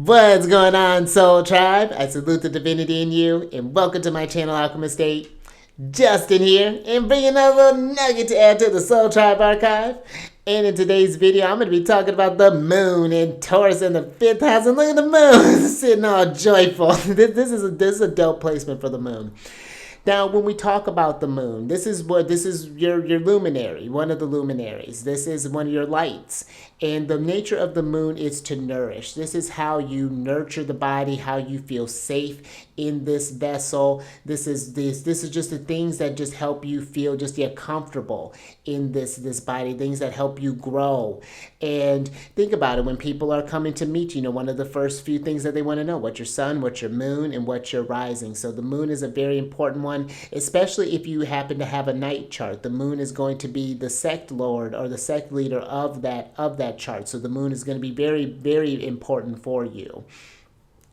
What's going on, Soul Tribe? I salute the divinity in you, and welcome to my channel, Alchemist. Justin here, and bringing a little nugget to add to the Soul Tribe archive. And in today's video, I'm going to be talking about the moon and Taurus in the 5th house. And look at the moon sitting all joyful. This is a dope placement for the moon. Now, when we talk about the moon, this is your luminary, one of the luminaries. This is one of your lights. And the nature of the moon is to nourish. This is how you nurture the body, how you feel safe in this vessel. This is just the things that just help you feel just comfortable in this body, things that help you grow. And think about it, when people are coming to meet you, one of the first few things that they want to know, what's your sun, what's your moon, and what's your rising. So the moon is a very important one, especially if you happen to have a night chart. The moon is going to be the sect lord or the sect leader of that chart. So the moon is going to be very, very important for you.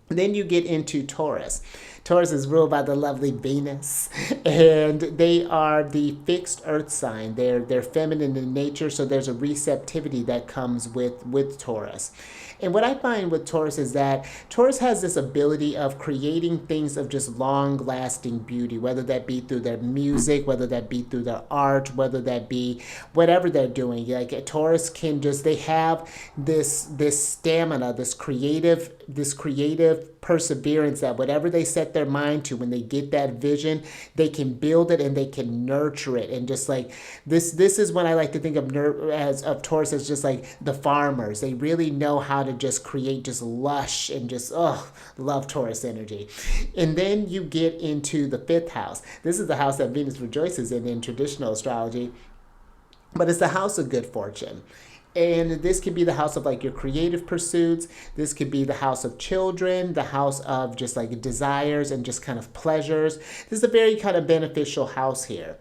Then you get into Taurus. Taurus is ruled by the lovely Venus, and they are the fixed earth sign. They're feminine in nature, so there's a receptivity that comes with Taurus. And what I find with Taurus is that Taurus has this ability of creating things of just long-lasting beauty, whether that be through their music, whether that be through their art, whether that be whatever they're doing. Like Taurus they have this stamina, this creative perseverance that whatever they set their mind to, when they get that vision, they can build it and they can nurture it. And just like this is when I like to think of Taurus as just like the farmers. They really know how to just create just lush and just love Taurus energy. And then you get into the 5th house. This is the house that Venus rejoices in traditional astrology, but it's the house of good fortune. And this could be the house of like your creative pursuits. This could be the house of children, the house of just like desires and just kind of pleasures. This is a very kind of beneficial house here.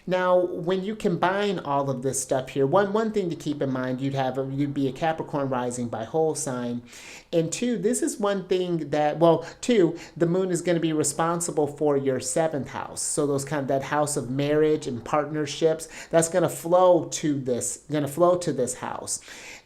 Now, when you combine all of this stuff here, one thing to keep in mind, you'd be a Capricorn rising by whole sign. And two, this is one thing that, the moon is going to be responsible for your 7th house. So those that house of marriage and partnerships, that's going to flow to this house.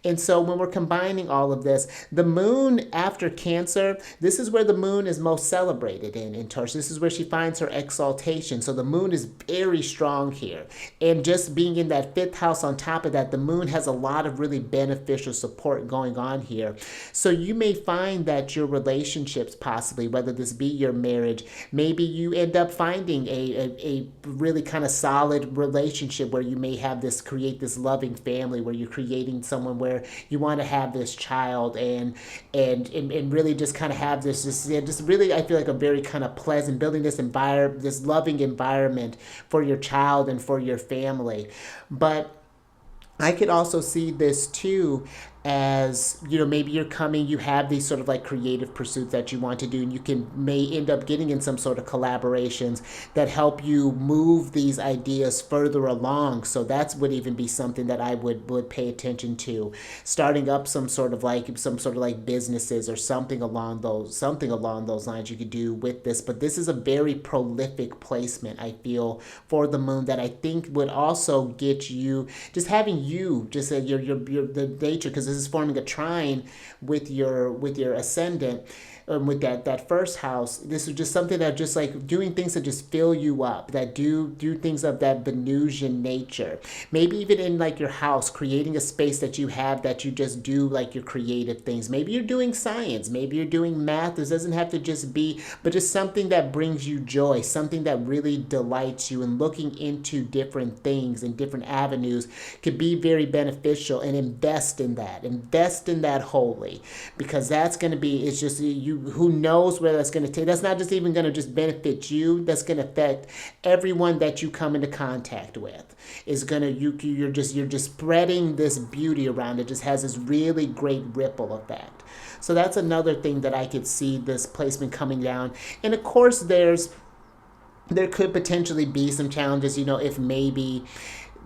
And so when we're combining all of this, the moon after Cancer, this is where the moon is most celebrated in Taurus. This is where she finds her exaltation. So the moon is very strong here. And just being in that 5th house on top of that, the moon has a lot of really beneficial support going on here. So you may find that your relationships, possibly, whether this be your marriage, maybe you end up finding a really kind of solid relationship where you may create this loving family, where you're creating someone where you want to have this child and really just kind of have this really, I feel like, a very kind of pleasant, building this loving environment for your child and for your family. But I could also see this too as, maybe you have these sort of like creative pursuits that you want to do, and you may end up getting in some sort of collaborations that help you move these ideas further along. So that would even be something that I would pay attention to, starting up some sort of like businesses or something along those lines you could do with this. But this is a very prolific placement, I feel, for the moon, that I think would also get you, just having you, just the nature, because this is forming a trine with your ascendant, with that first house. This is just something that just like doing things that just fill you up, that do things of that Venusian nature. Maybe even in like your house, creating a space that you have that you just do like your creative things. Maybe you're doing science, maybe you're doing math. This doesn't have to just be, but just something that brings you joy, something that really delights you, and looking into different things and different avenues could be very beneficial. And invest in that wholly, because that's going to be, it's just who knows where that's going to take. That's not just even going to just benefit you, that's going to affect everyone that you come into contact with. Is going to, you're just spreading this beauty around. It just has this really great ripple effect. So that's another thing that I could see this placement coming down. And of course there could potentially be some challenges, if maybe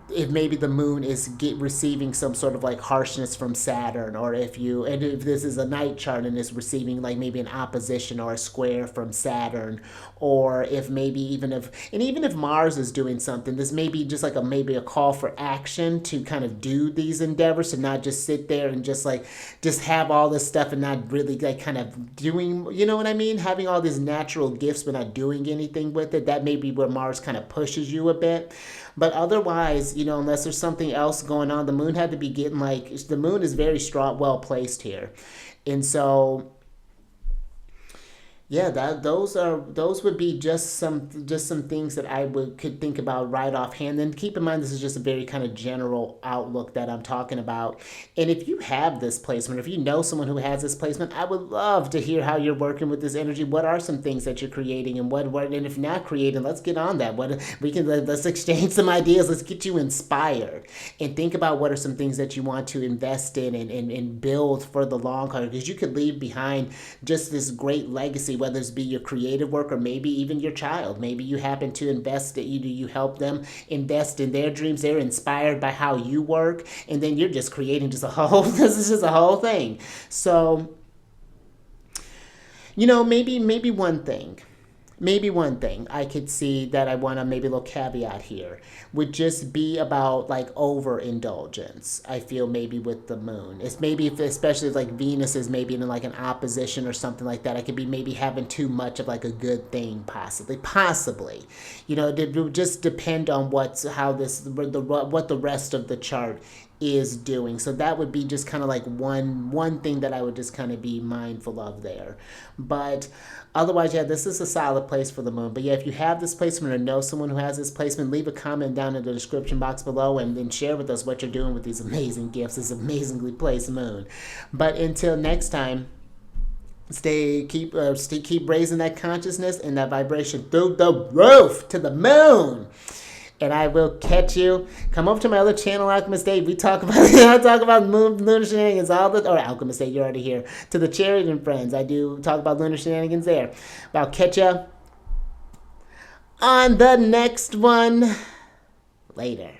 if maybe the moon is receiving some sort of like harshness from Saturn, or if this is a night chart and is receiving like maybe an opposition or a square from Saturn, or if maybe even if Mars is doing something, this may be just like maybe a call for action to kind of do these endeavors, to not just sit there and just have all this stuff and not really like kind of doing, you know what I mean, having all these natural gifts but not doing anything with it. That may be where Mars kind of pushes you a bit. But otherwise, unless there's something else going on, the moon had to be getting like, the moon is very strong, well placed here. And so yeah, those would be just some things that could think about right offhand. And keep in mind, this is just a very kind of general outlook that I'm talking about. And if you have this placement, if you know someone who has this placement, I would love to hear how you're working with this energy. What are some things that you're creating, and and if not creating, let's get on that. Let's exchange some ideas. Let's get you inspired and think about what are some things that you want to invest in and build for the long haul, because you could leave behind just this great legacy, whether it's be your creative work or maybe even your child. Maybe you happen to invest that you help them invest in their dreams. They're inspired by how you work, and then you're just creating just a whole this is just a whole thing. So maybe one thing I could see that I want to maybe a little caveat here would just be about like overindulgence. I feel maybe with the moon, it's maybe especially if like Venus is maybe in like an opposition or something like that, I could be maybe having too much of like a good thing, possibly. It would just depend on what the rest of the chart is doing. So that would be just kind of like one thing that I would just kind of be mindful of there. But otherwise, yeah, this is a solid place for the moon. But yeah, if you have this placement or know someone who has this placement, leave a comment down in the description box below, and then share with us what you're doing with these amazing gifts, this amazingly placed moon. But until next time, keep raising that consciousness and that vibration through the roof to the moon. And I will catch you. Come over to my other channel, Alchemist Dave. We talk about I talk about lunar shenanigans or Alchemist Dave. You're already here. To the Chariot friends, I do talk about lunar shenanigans there. But I'll catch you on the next one later.